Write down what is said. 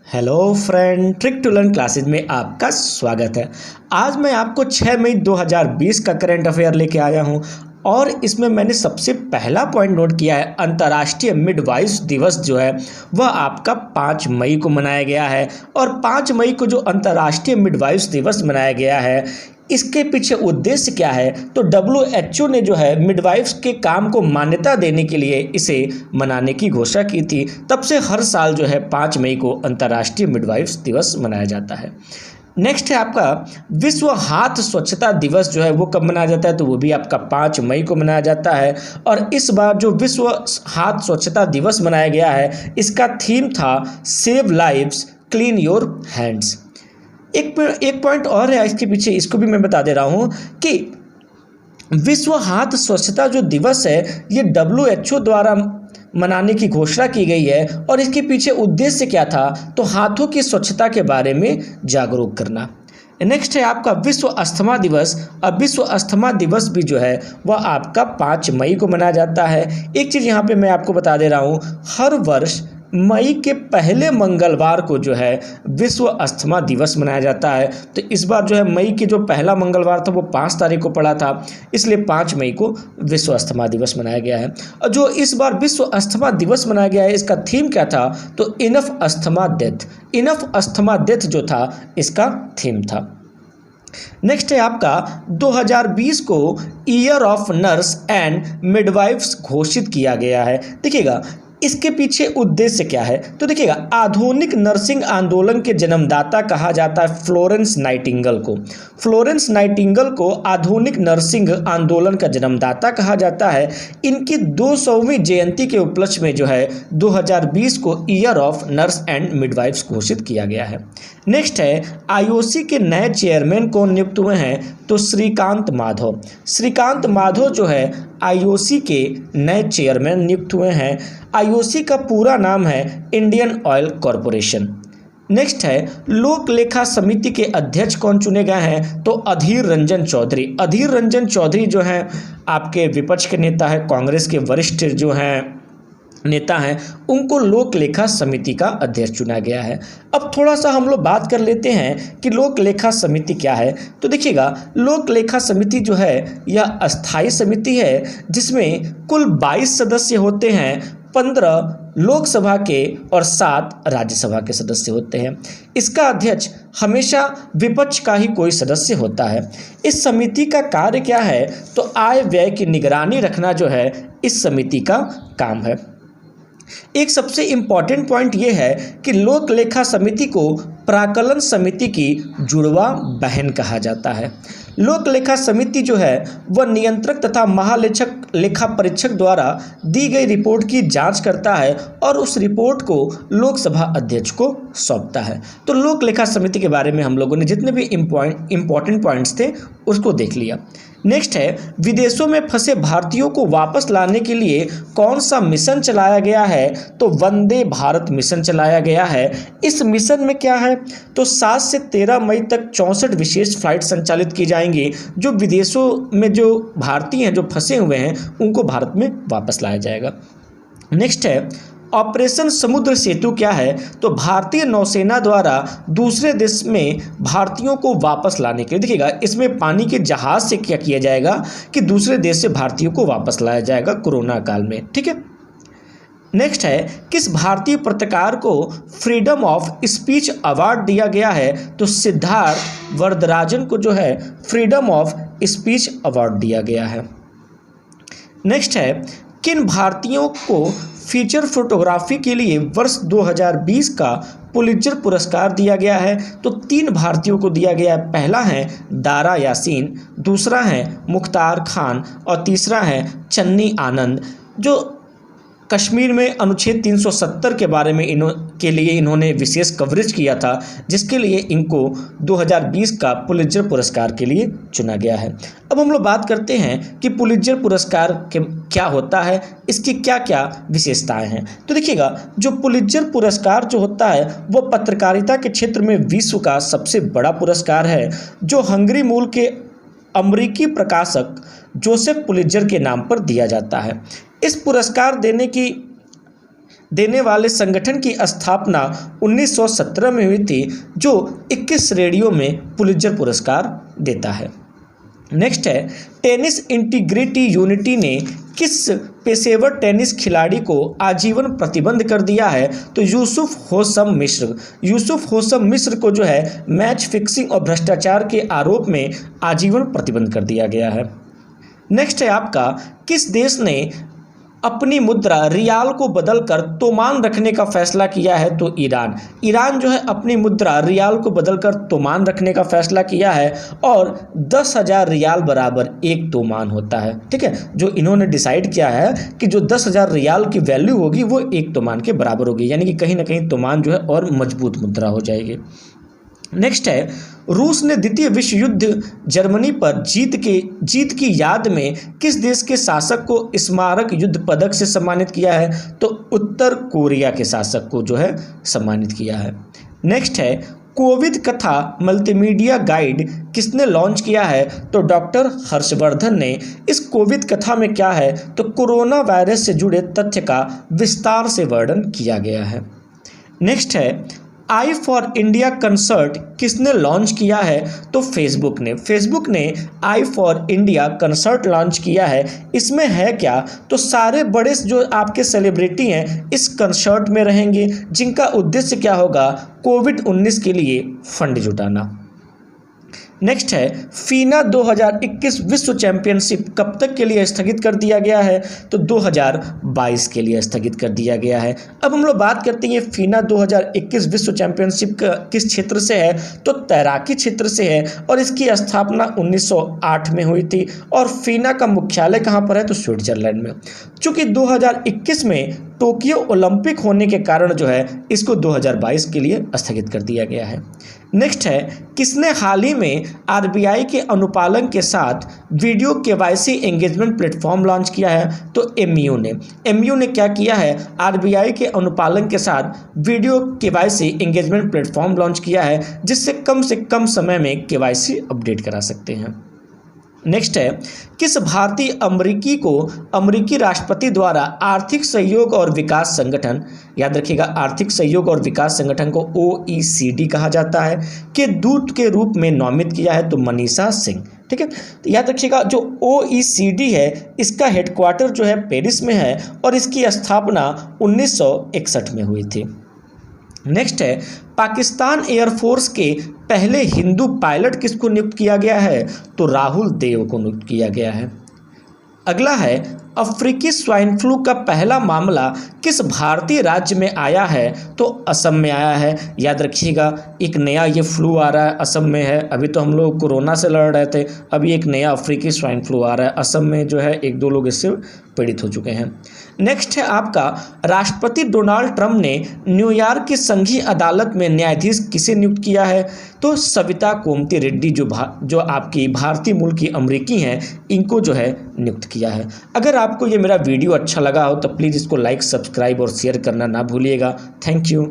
Hello friend, trick to learn classes में आपका स्वागत है। आज मैं आपको 6 मई 2020 का करंट अफेयर लेके आया हूं और इसमें मैंने सबसे पहला पॉइंट नोट किया है। अंतर्राष्ट्रीय मिडवाइफ्स दिवस जो है वह आपका 5 मई को मनाया गया है और 5 मई को जो अंतर्राष्ट्रीय मिडवाइफ्स दिवस मनाया गया है इसके पीछे उद्देश्य क्या है, तो WHO ने जो है मिडवाइफ्स के काम को मान्यता देने के लिए इसे मनाने की घोषणा की थी। तब से हर साल जो है 5 मई को अंतर्राष्ट्रीय मिडवाइफ्स दिवस मनाया जाता है। नेक्स्ट है आपका विश्व हाथ स्वच्छता दिवस जो है वो कब मनाया जाता है, तो वो भी आपका 5 मई को मनाया जाता है। और इस बार जो विश्व हाथ स्वच्छता दिवस मनाया गया है इसका थीम था save lives clean your hands. एक पॉइंट और है इसके पीछे, इसको भी मैं बता दे रहा हूँ कि विश्व हाथ स्वच्छता जो दिवस है ये WHO द्वारा मनाने की घोषणा की गई है और इसके पीछे उद्देश्य क्या था, तो हाथों की स्वच्छता के बारे में जागरूक करना। नेक्स्ट है आपका विश्व अस्थमा दिवस। अब विश्व अस्थमा दिवस भी जो है वह आपका 5 मई को मनाया जाता है। एक चीज़ यहाँ पे मैं आपको बता दे रहा हूँ, हर वर्ष मई के पहले मंगलवार को जो है विश्व अस्थमा दिवस मनाया जाता है। तो इस बार जो है मई के जो पहला मंगलवार था वो 5 तारीख को पड़ा था, इसलिए 5 मई को विश्व अस्थमा दिवस मनाया गया है। और जो इस बार विश्व अस्थमा दिवस मनाया गया है इसका थीम क्या था, तो enough asthma death. Enough asthma death जो था इसका थीम था। नेक्स्ट है आपका 2020 को year of nurse and midwives घोषित किया गया है। देखिएगा इसके पीछे उद्देश्य क्या है, तो देखिएगा आधुनिक नर्सिंग आंदोलन के जन्मदाता कहा जाता है फ्लोरेंस नाइटिंगेल को। फ्लोरेंस नाइटिंगेल को आधुनिक नर्सिंग आंदोलन का जन्मदाता कहा जाता है। इनकी 200वीं जयंती के उपलक्ष्य में जो है 2020 को year of nurse and midwives घोषित किया गया है। नेक्स्ट है IOC के नए चेयरमैन कौन नियुक्त हुए हैं, तो श्रीकांत माधव। श्रीकांत माधव जो है IOC के नए चेयरमैन नियुक्त हुए हैं। IOC का पूरा नाम है इंडियन ऑयल कॉरपोरेशन। नेक्स्ट है लोक लेखा समिति के अध्यक्ष कौन चुने गए हैं, तो अधीर रंजन चौधरी। अधीर रंजन चौधरी जो हैं आपके विपक्ष के नेता है, कांग्रेस के वरिष्ठ जो हैं नेता हैं, उनको लोक लेखा समिति का अध्यक्ष चुना गया है। अब थोड़ा सा हम लोग बात कर लेते हैं कि लोक लेखा समिति क्या है। तो देखिएगा लोक लेखा समिति जो है यह अस्थायी समिति है जिसमें कुल 22 सदस्य होते हैं। 15 लोकसभा के और 7 राज्यसभा के सदस्य होते हैं। इसका अध्यक्ष हमेशा विपक्ष का ही कोई सदस्य होता है। इस समिति का कार्य क्या है, तो आय व्यय की निगरानी रखना जो है इस समिति का काम है। एक सबसे इम्पॉर्टेंट पॉइंट ये है कि लोक लेखा समिति को प्राकलन समिति की जुड़वा बहन कहा जाता है। लोक लेखा समिति जो है वह नियंत्रक तथा महालेखक लेखा परीक्षक द्वारा दी गई रिपोर्ट की जांच करता है और उस रिपोर्ट को लोकसभा अध्यक्ष को सौंपता है। तो लोक लेखा समिति के बारे में हम लोगों ने जितने भी इम्पॉर्टेंट पॉइंट्स थे उसको देख लिया। नेक्स्ट है विदेशों में फंसे भारतीयों को वापस लाने के लिए कौन सा मिशन चलाया गया है, तो वंदे भारत मिशन चलाया गया है। इस मिशन में क्या है, तो 7 से 13 मई तक 64 विशेष फ्लाइट संचालित की जाएंगी। जो विदेशों में जो भारतीय हैं जो फंसे हुए हैं उनको भारत में वापस लाया जाएगा। नेक्स्ट है ऑपरेशन समुद्र सेतु क्या है, तो भारतीय नौसेना द्वारा दूसरे देश में भारतीयों को वापस लाने के लिए, देखिएगा इसमें पानी के जहाज से क्या किया जाएगा कि दूसरे देश से भारतीयों को वापस लाया जाएगा कोरोना काल में, ठीक है। नेक्स्ट है किस भारतीय पत्रकार को फ्रीडम ऑफ स्पीच अवार्ड दिया गया है, तो सिद्धार्थ वरदराजन को जो है फ्रीडम ऑफ स्पीच अवार्ड दिया गया है। नेक्स्ट है किन भारतीयों को फीचर फोटोग्राफी के लिए वर्ष 2020 का पुलित्जर पुरस्कार दिया गया है, तो 3 भारतीयों को दिया गया है। पहला है दारा यासीन, दूसरा है मुख्तार खान और तीसरा है चन्नी आनंद, जो कश्मीर में अनुच्छेद 370 के बारे में इन्होंने विशेष कवरेज किया था, जिसके लिए इनको 2020 का पुलित्जर पुरस्कार के लिए चुना गया है। अब हम लोग बात करते हैं कि पुलित्जर पुरस्कार क्या होता है, इसकी क्या क्या विशेषताएं हैं। तो देखिएगा जो पुलित्जर पुरस्कार जो होता है वो पत्रकारिता के क्षेत्र में विश्व का सबसे बड़ा पुरस्कार है, जो हंगरी मूल के अमेरिकी प्रकाशक जोसेफ पुलित्जर के नाम पर दिया जाता है। इस पुरस्कार देने की देने वाले संगठन की स्थापना 1917 में हुई थी, जो 21 श्रेणियों में पुलित्जर पुरस्कार देता है। नेक्स्ट है, टेनिस इंटीग्रिटी यूनिटी ने किस पेशेवर टेनिस खिलाड़ी को आजीवन प्रतिबंध कर दिया है? तो यूसुफ होसम मिस्र। यूसुफ होसम मिस्र को जो है मैच फिक्सिंग और भ्रष्टाचार के आरोप में आजीवन प्रतिबंध कर दिया गया है। नेक्स्ट है आपका, किस देश ने अपनी मुद्रा रियाल को बदलकर तोमान रखने का फैसला किया है? तो ईरान। ईरान जो है अपनी मुद्रा रियाल को बदलकर तोमान रखने का फैसला किया है और 10,000 रियाल बराबर एक तोमान होता है। ठीक है, जो इन्होंने डिसाइड किया है कि जो 10,000 रियाल की वैल्यू होगी वो एक तोमान के बराबर होगी, यानी कि कहीं ना कहीं तोमान जो है और मजबूत मुद्रा हो जाएगी। नेक्स्ट है, रूस ने द्वितीय विश्व युद्ध जर्मनी पर जीत की याद में किस देश के शासक को स्मारक युद्ध पदक से सम्मानित किया है? तो उत्तर कोरिया के शासक को जो है सम्मानित किया है। नेक्स्ट है, कोविड कथा मल्टीमीडिया गाइड किसने लॉन्च किया है? तो डॉक्टर हर्षवर्धन ने। इस कोविड कथा में क्या है? तो कोरोना वायरस से जुड़े तथ्य का विस्तार से वर्णन किया गया है। नेक्स्ट है, आई फॉर इंडिया कंसर्ट किसने लॉन्च किया है? तो फेसबुक ने। फेसबुक ने I for India concert launch किया है। इसमें है क्या? तो सारे बड़े जो आपके सेलिब्रिटी हैं इस कंसर्ट में रहेंगे, जिनका उद्देश्य क्या होगा? कोविड-19 के लिए फंड जुटाना। नेक्स्ट है, फीना 2021 विश्व चैंपियनशिप कब तक के लिए स्थगित कर दिया गया है? तो 2022 के लिए स्थगित कर दिया गया है। अब हम लोग बात करते हैं फीना 2021 विश्व चैंपियनशिप किस क्षेत्र से है? तो तैराकी क्षेत्र से है और इसकी स्थापना 1908 में हुई थी और फीना का मुख्यालय कहाँ पर है? तो स्विट्जरलैंड में। चूँकि 2021 में टोक्यो ओलंपिक होने के कारण जो है इसको 2022 के लिए स्थगित कर दिया गया है। नेक्स्ट है, किसने हाल ही में आरबीआई के अनुपालन के साथ video KYC engagement platform launch किया है? तो एमयू ने। एमयू ने क्या किया है? आरबीआई के अनुपालन के साथ video KYC engagement platform launch किया है, जिससे कम समय में केवाईसी अपडेट करा सकते हैं। नेक्स्ट है, किस भारतीय अमेरिकी को अमेरिकी राष्ट्रपति द्वारा आर्थिक सहयोग और विकास संगठन, याद रखिएगा आर्थिक सहयोग और विकास संगठन को OECD कहा जाता है, के दूत के रूप में नामित किया है? तो मनीषा सिंह। ठीक है, तो याद रखिएगा जो OECD है इसका हेडक्वार्टर जो है पेरिस में है और इसकी स्थापना 1961 में हुई थी। नेक्स्ट है, पाकिस्तान एयरफोर्स के पहले हिंदू पायलट किसको नियुक्त किया गया है? तो राहुल देव को नियुक्त किया गया है। अगला है, अफ्रीकी स्वाइन फ्लू का पहला मामला किस भारतीय राज्य में आया है? तो असम में आया है। याद रखिएगा एक नया ये फ्लू आ रहा है, असम में है। अभी तो हम लोग कोरोना से लड़ रहे थे, अभी एक नया अफ्रीकी स्वाइन फ्लू आ रहा है। असम में जो है 1-2 लोग इससे पीड़ित हो चुके हैं। नेक्स्ट है आपका, राष्ट्रपति डोनाल्ड ट्रंप ने न्यूयॉर्क की संघीय अदालत में न्यायाधीश किसे नियुक्त किया है? तो सविता कोमती रेड्डी जो आपकी भारतीय मूल की अमेरिकी हैं, इनको जो है नियुक्त किया है। अगर आपको ये मेरा वीडियो अच्छा लगा हो तो प्लीज़ इसको लाइक, सब्सक्राइब और शेयर करना ना भूलिएगा। Thank you.